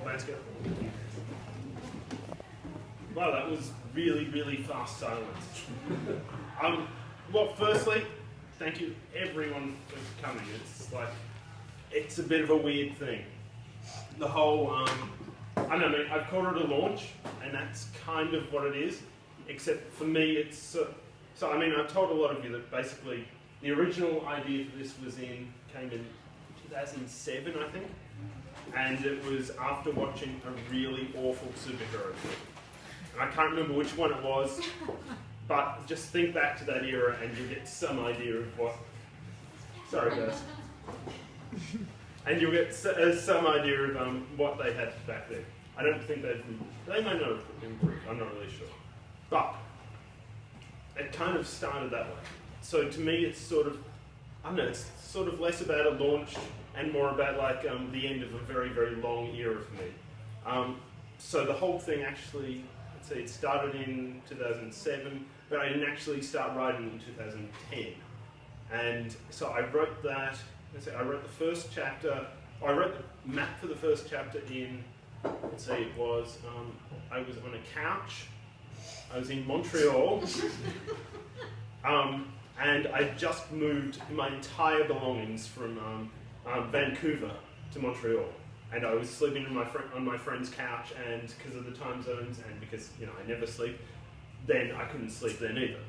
Let's go. Wow, that was really, really fast silence. Well, firstly, thank you everyone for coming. It's a bit of a weird thing. The whole, I don't know, I've called it a launch, and that's kind of what it is, except for me it's, so I mean, I've told a lot of you that basically the original idea for this came in 2007, I think, and it was after watching a really awful superhero film. And I can't remember which one it was, but just think back to that era and you'll get some idea of what, sorry guys, and you'll get some idea of what they had back then. I don't think they may not have improved, I'm not really sure. But it kind of started that way. So to me it's sort of, I don't know, it's sort of less about a launch and more about like the end of a very, very long era for me. So the whole thing actually, let's see, it started in 2007, but I didn't actually start writing in 2010. And so I wrote that, let's see, I wrote the first chapter, I wrote the map for the first chapter in, let's see, it was, I was on a couch, I was in Montreal, and I just moved my entire belongings from Vancouver to Montreal. And I was sleeping on my friend's couch, and because of the time zones, and because I never sleep, then I couldn't sleep then either.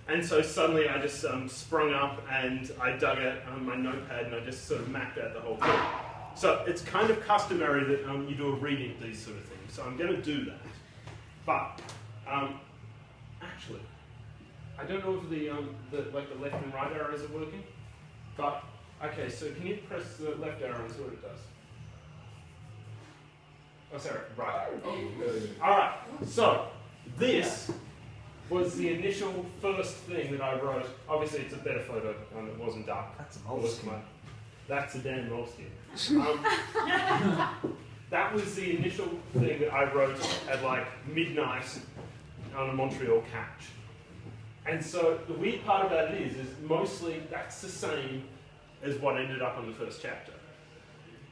And so suddenly I just sprung up and I dug out my notepad and I just sort of mapped out the whole thing. So it's kind of customary that you do a reading of these sort of things. So I'm going to do that. But actually, I don't know if the left and right arrows are working. But okay, so can you press the left arrow and see what it does? Oh, sorry, right. All right. So this was the initial first thing that I wrote. Obviously, it's a better photo. It wasn't dark. That's a moleskin. That's a damn moleskin. That was the initial thing that I wrote at like midnight on a Montreal couch. And so the weird part about it is mostly that's the same as what ended up on the first chapter.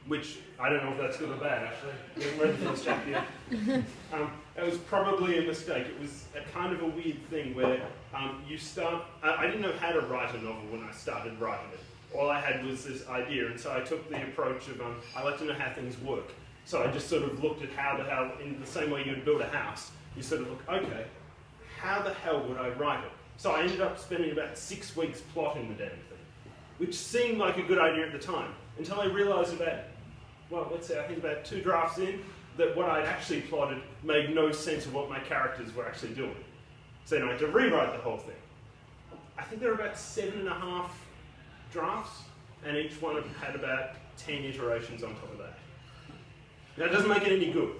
Which, I don't know if that's good or bad, actually. I haven't read the first chapter yet. It was probably a mistake. It was a kind of a weird thing where you start... I didn't know how to write a novel when I started writing it. All I had was this idea, and so I took the approach of, I like to know how things work. So I just sort of looked at how the hell, in the same way you would build a house, you sort of look, okay, how the hell would I write it? So I ended up spending about 6 weeks plotting the damn thing, which seemed like a good idea at the time, until I realised about, well, let's say I think about 2 drafts in, that what I'd actually plotted made no sense of what my characters were actually doing. So then I had to rewrite the whole thing. I think there were about 7.5 drafts, and each one had about 10 iterations on top of that. Now, it doesn't make it any good.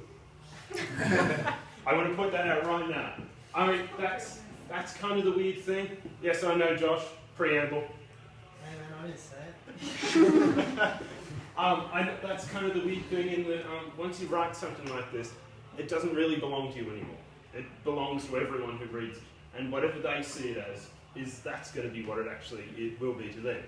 I want to point that out right now. I mean, that's kind of the weird thing. Yes, I know, Josh. Preamble. I didn't say it. That's kind of the weird thing in that once you write something like this, it doesn't really belong to you anymore. It belongs to everyone who reads it. And whatever they see it as, that's going to be what it will be to them.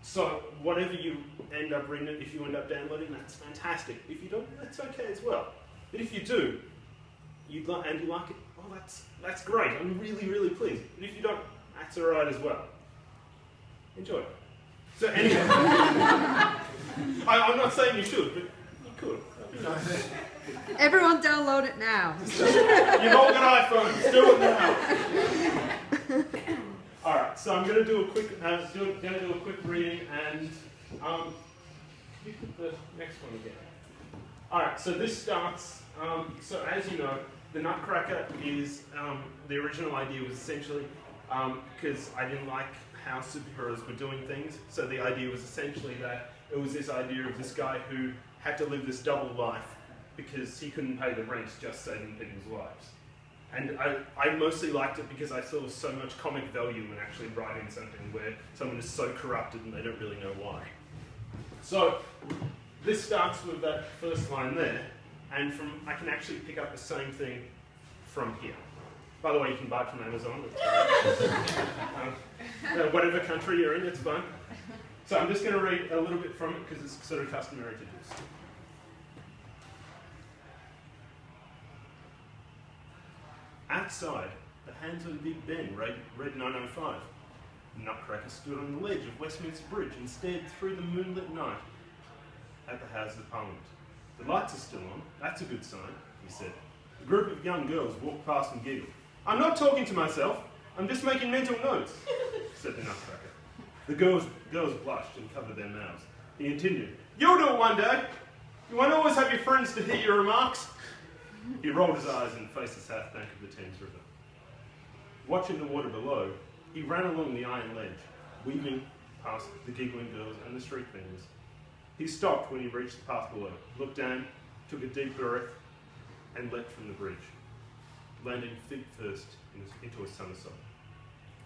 So whatever you end up reading, if you end up downloading, that's fantastic. If you don't, that's okay as well. But if you do, and you like it, well, that's great. I'm really, really pleased. But if you don't, that's all right as well. Enjoy. So anyway, I'm not saying you should, but you could. That'd be nice. Everyone download it now. You've all got iPhones. Do it now. All right. So I'm going to do a quick reading, and you put the next one again. All right. So this starts. So as you know, the Nutcracker is the original idea was essentially because I didn't like how superheroes were doing things. So the idea was essentially that it was this idea of this guy who had to live this double life because he couldn't pay the rent just saving people's lives. And I mostly liked it because I saw so much comic value in actually writing something where someone is so corrupted and they don't really know why. So this starts with that first line there, and I can actually pick up the same thing from here. By the way, you can buy it from Amazon. Whatever country you're in, it's fine. So I'm just going to read a little bit from it because it's sort of customary to do so. Outside, the hands of Big Ben read 9:05. Nutcracker stood on the ledge of Westminster Bridge and stared through the moonlit night at the Houses of Parliament. The lights are still on. That's a good sign, he said. A group of young girls walked past and giggled. I'm not talking to myself. I'm just making mental notes, said the Nutcracker. The girls blushed and covered their mouths. He continued, You'll do it one day. You won't always have your friends to hear your remarks. He rolled his eyes and faced the south bank of the Thames River. Watching the water below, he ran along the iron ledge, weaving past the giggling girls and the street vendors. He stopped when he reached the path below, looked down, took a deep breath, and leapt from the bridge, landing feet first into a somersault.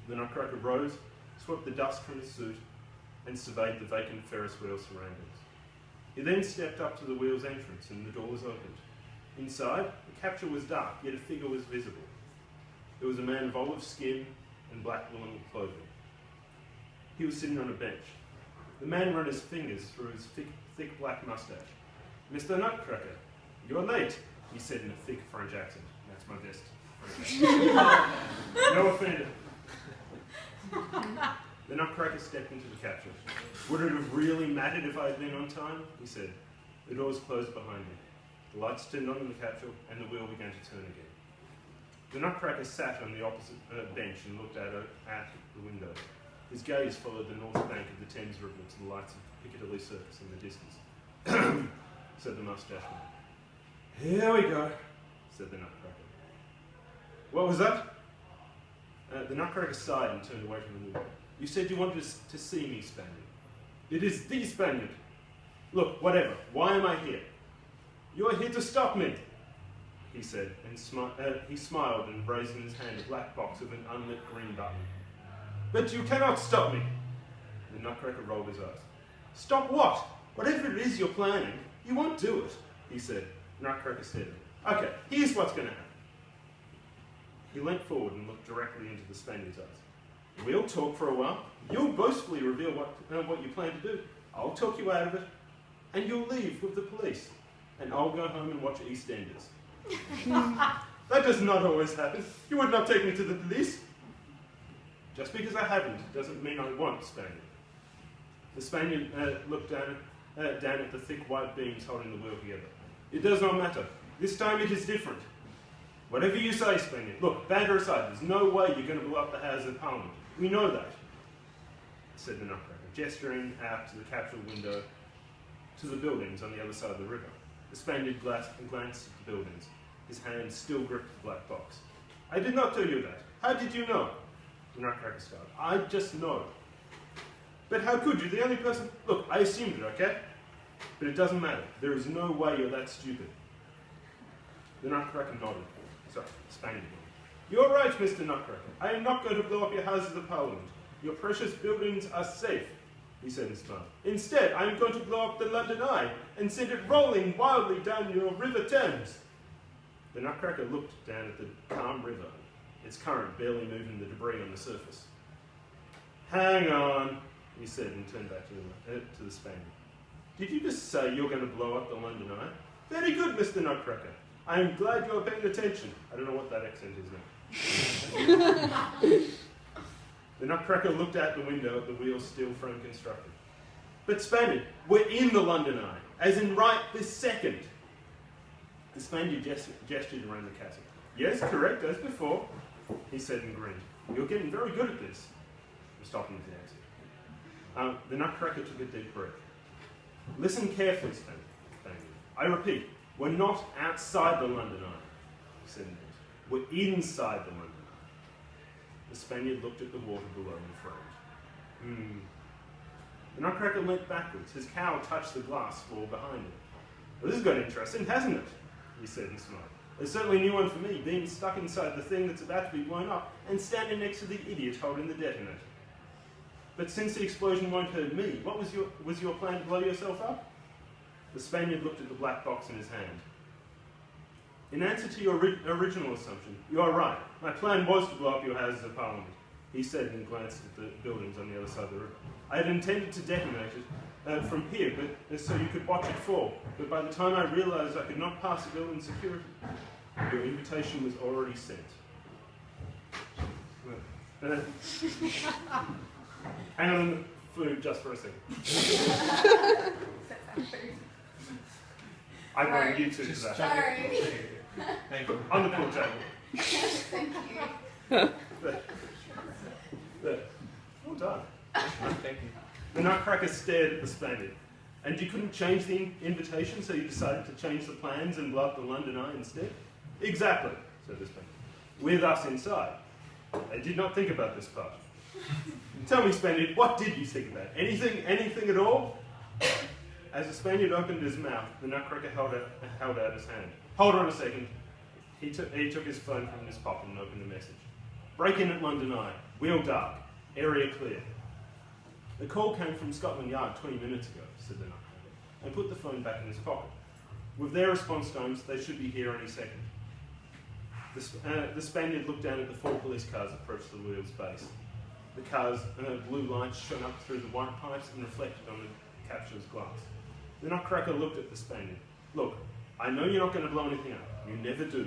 The Nutcracker rose, swept the dust from his suit, and surveyed the vacant Ferris wheel surroundings. He then stepped up to the wheel's entrance and the door was opened. Inside, the capture was dark, yet a figure was visible. It was a man of olive skin and black woolen clothing. He was sitting on a bench. The man ran his fingers through his thick black moustache. Mr. Nutcracker, you're late, he said in a thick French accent. That's my best French accent. No offender. The Nutcracker stepped into the capture. Would it have really mattered if I had been on time? He said. The doors closed behind me. The lights turned on in the capsule and the wheel began to turn again. The Nutcracker sat on the opposite bench and looked out at the window. His gaze followed the north bank of the Thames River to the lights of Piccadilly Circus in the distance. Said the moustache man. Here we go, said the Nutcracker. What was that? The Nutcracker sighed and turned away from the window. You said you wanted to see me, Spaniard. It is the Spaniard. Look, whatever. Why am I here? You are here to stop me, he said, and he smiled and raised in his hand a black box with an unlit green button. But you cannot stop me. The Nutcracker rolled his eyes. Stop what? Whatever it is you're planning, you won't do it, he said. Nutcracker said, Okay, here's what's going to happen. He leant forward and looked directly into the Spaniard's eyes. We'll talk for a while. You'll boastfully reveal what you plan to do. I'll talk you out of it. And you'll leave with the police. And I'll go home and watch EastEnders. That does not always happen. You would not take me to the police. Just because I haven't doesn't mean I won't, Spaniard. The Spaniard looked down at the thick white beams holding the wheel together. It does not matter. This time it is different. Whatever you say, Spaniard. Look, banter aside, there's no way you're going to blow up the Houses of Parliament. We know that, said the Nutcracker, gesturing out to the capsule window to the buildings on the other side of the river. The Spaniard glanced at the buildings. His hand still gripped the black box. I did not tell you that. How did you know? The Nutcracker started. I just know. But how could you? The only person... Look, I assumed it, okay? But it doesn't matter. There is no way you're that stupid. The Nutcracker nodded. Sorry, Spaniard nodded. You're right, Mr. Nutcracker. I am not going to blow up your Houses of Parliament. Your precious buildings are safe, he said and smiled. Instead, I am going to blow up the London Eye and send it rolling wildly down your River Thames. The Nutcracker looked down at the calm river, its current barely moving the debris on the surface. Hang on, he said and turned back to the Spaniard. Did you just say you're going to blow up the London Eye? Very good, Mr. Nutcracker. I am glad you're paying attention. I don't know what that accent is now. The Nutcracker looked out the window at the wheel steel frame constructed. But Spaniard, we're in the London Eye, as in right this second. The Spaniard gestured around the castle. Yes, correct, as before, he said and grinned. You're getting very good at this. I'm stopping with the answer. The Nutcracker took a deep breath. Listen carefully, Spaniard. I repeat, we're not outside the London Eye, he said. We're inside the London Eye. The Spaniard looked at the water below and frowned. The Nutcracker leant backwards. His cowl touched the glass floor behind him. Well, this has got interesting, hasn't it? He said and smiled. It's certainly a new one for me, being stuck inside the thing that's about to be blown up and standing next to the idiot holding the detonator. But since the explosion won't hurt me, what was your plan to blow yourself up? The Spaniard looked at the black box in his hand. In answer to your original assumption, you are right. My plan was to blow up your Houses of Parliament. he said and glanced at the buildings on the other side of the river. I had intended to detonate it from here, but so you could watch it fall. But by the time I realised I could not pass the building security, your invitation was already sent. Hang on for just for a second. I want you two to that. Sorry. Thank you. On the pool table. Thank you. There. Well done. Thank you. The Nutcracker stared at the Spaniard. And you couldn't change the invitation, so you decided to change the plans and blow up the London Eye instead? Exactly, said the Spaniard. With us inside. I did not think about this part. Tell me, Spaniard, what did you think about? Anything at all? As the Spaniard opened his mouth, the Nutcracker held out his hand. Hold on a second. He took his phone from his pocket and opened a message. Break in at London Eye. Wheel dark. Area clear. The call came from Scotland Yard 20 minutes ago, said the Nutcracker, and put the phone back in his pocket. With their response times, they should be here any second. The Spaniard looked down at the 4 police cars approach the wheel's base. The cars' blue lights shone up through the white pipes and reflected on the capture's glass. The Nutcracker looked at the Spaniard. Look, I know you're not going to blow anything up. You never do.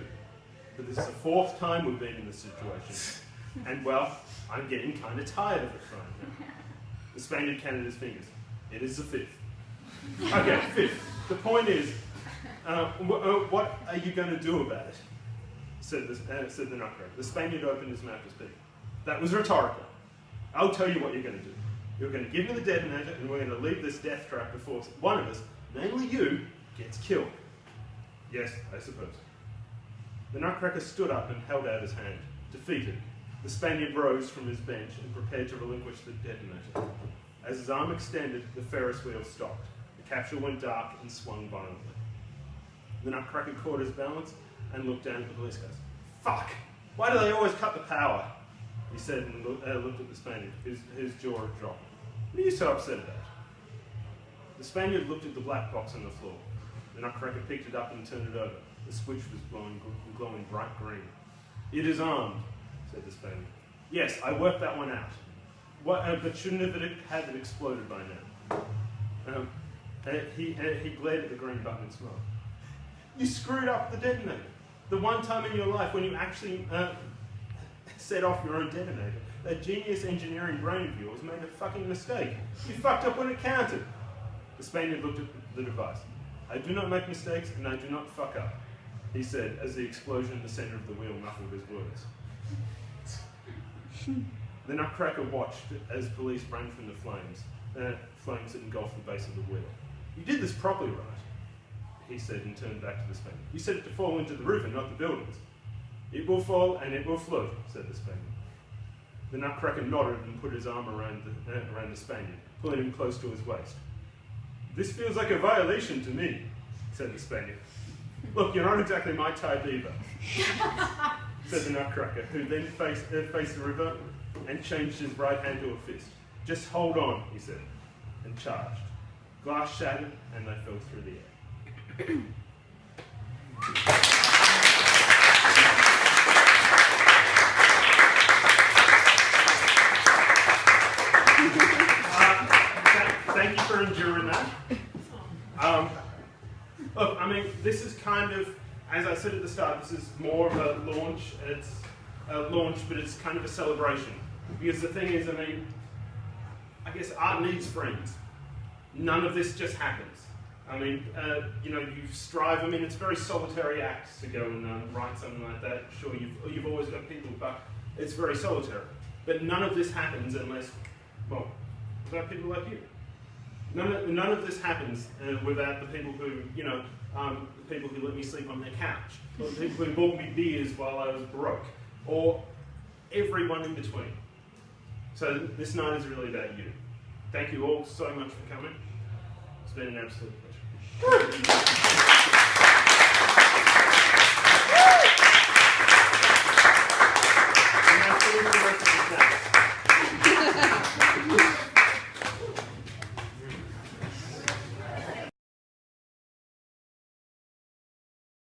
But this is the 4th time we've been in this situation. And, well, I'm getting kind of tired of it right now. The Spaniard counted his fingers. It is the 5th. Okay, 5th. The point is, what are you going to do about it? Said the Nutcracker. The Spaniard opened his mouth to speak. That was rhetorical. I'll tell you what you're going to do. You're going to give me the detonator, and we're going to leave this death trap before one of us, namely you, gets killed. Yes, I suppose. The Nutcracker stood up and held out his hand. Defeated, the Spaniard rose from his bench and prepared to relinquish the detonator. As his arm extended, the Ferris wheel stopped. The capsule went dark and swung violently. The Nutcracker caught his balance and looked down at the police cars. Fuck! Why do they always cut the power? He said and looked at the Spaniard, whose jaw had dropped. What are you so upset about? The Spaniard looked at the black box on the floor. The Nutcracker picked it up and turned it over. The switch was glowing bright green. It is armed, said the Spaniard. Yes, I worked that one out. But shouldn't have it exploded by now? He glared at the green button and smiled. You screwed up the detonator. The one time in your life when you actually set off your own detonator. That genius engineering brain of yours made a fucking mistake. You fucked up when it counted. The Spaniard looked at the device. I do not make mistakes and I do not fuck up, he said as the explosion in the centre of the wheel muffled his words. The Nutcracker watched as police ran from the flames that engulfed the base of the wheel. You did this properly, right? He said and turned back to the Spaniard. You said it to fall into the river, not the buildings. It will fall and it will float, said the Spaniard. The Nutcracker nodded and put his arm around the Spaniard, pulling him close to his waist. This feels like a violation to me, said the Spaniard. Look, you're not exactly my type either, said the Nutcracker, who then faced the river and changed his right hand to a fist. Just hold on, he said, and charged. Glass shattered and they fell through the air. Thank you for enduring that. Look, I mean, this is kind of, as I said at the start, this is more of a launch. It's a launch, but it's kind of a celebration. Because the thing is, I mean, I guess art needs friends. None of this just happens. I mean, you know, you strive. I mean, it's a very solitary act to go and write something like that. Sure, you've always got people, but it's very solitary. But none of this happens unless, well, without people like you. None of this happens without the people who, you know, the people who let me sleep on their couch, or the people who bought me beers while I was broke, or everyone in between. So this night is really about you. Thank you all so much for coming. It's been an absolute pleasure.